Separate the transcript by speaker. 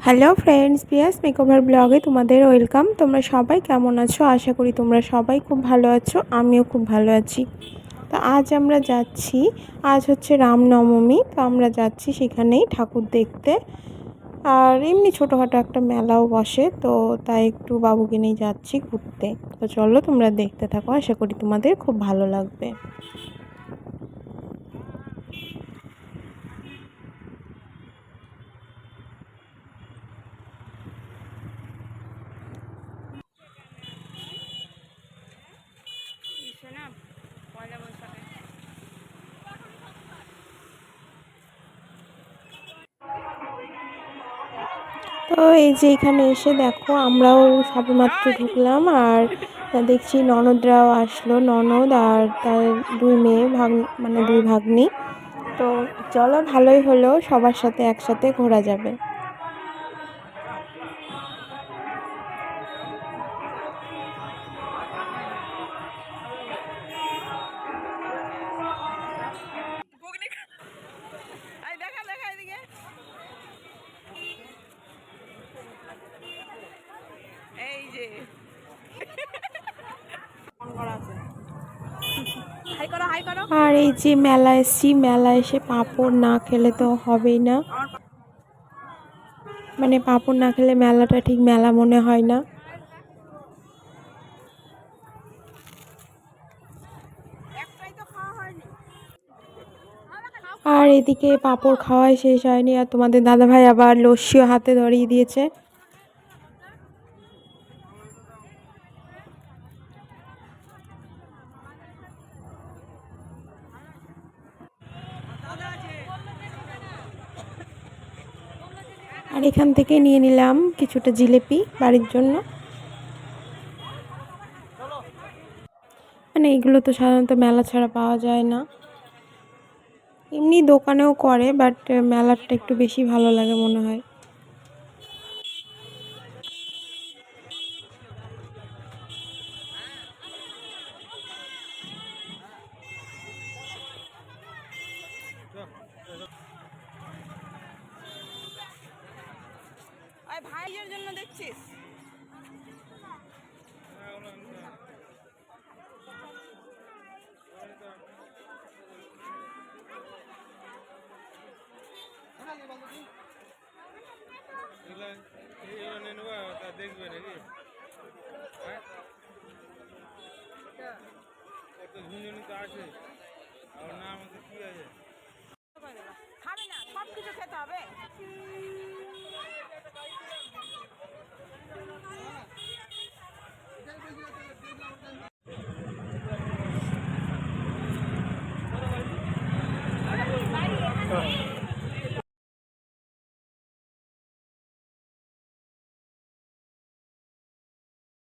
Speaker 1: Hello friends, পিয়াস makeover ব্লগে তোমাদের welcome. তোমরা সবাই কেমন আছো? আশা করি তোমরা সবাই খুব ভালো আছো, আমিও খুব ভালো আছি। তো আজ আমরা যাচ্ছি, আজ হচ্ছে রামনবমী, তো আমরা যাচ্ছি সেখানেই ঠাকুর দেখতে। আর এমনি ছোটোখাটো একটা মেলাও বসে, তো তাই একটু বাবুকে নিয়ে যাচ্ছি ঘুরতে। তো চলো তোমরা দেখতে থাকো, আশা করি তোমাদের খুব ভালো লাগবে। তো এই যে এখানে এসে দেখো আমরাও সবেমাত্র ঢুকলাম, আর দেখছি ননদরাও আসলো, ননদ আর তার দুই মেয়ে মানে দুই ভাগ্নি। তো চলো, ভালোই হলো, সবার সাথে একসাথে ঘোরা যাবে। আর এই যে মেলা এসছি, মেলা এসে পাঁপড় না খেলে তো হবেই না, মানে পাঁপড় না খেলে মেলাটা ঠিক মেলা মনে হয় না। আর এদিকে পাঁপড় খাওয়াই শেষ হয়নি, আর তোমাদের দাদাভাই আবার লস্যিও হাতে ধরিয়ে দিয়েছে। আর এখান থেকে নিয়ে নিলাম কিছুটা জিলিপি বাড়ির জন্য। মানে এগুলো তো সাধারণত মেলা ছাড়া পাওয়া যায় না, এমনি দোকানেও করে, বাট মেলারটা একটু বেশি ভালো লাগে মনে হয়। ভাইয়ের জন্য দেখছিস? দেখবে নাকি কত ঝুনঝুনি তো আছে, আর না আমাদের কি আছে, খাবে না, সব কিছু খেতে হবে।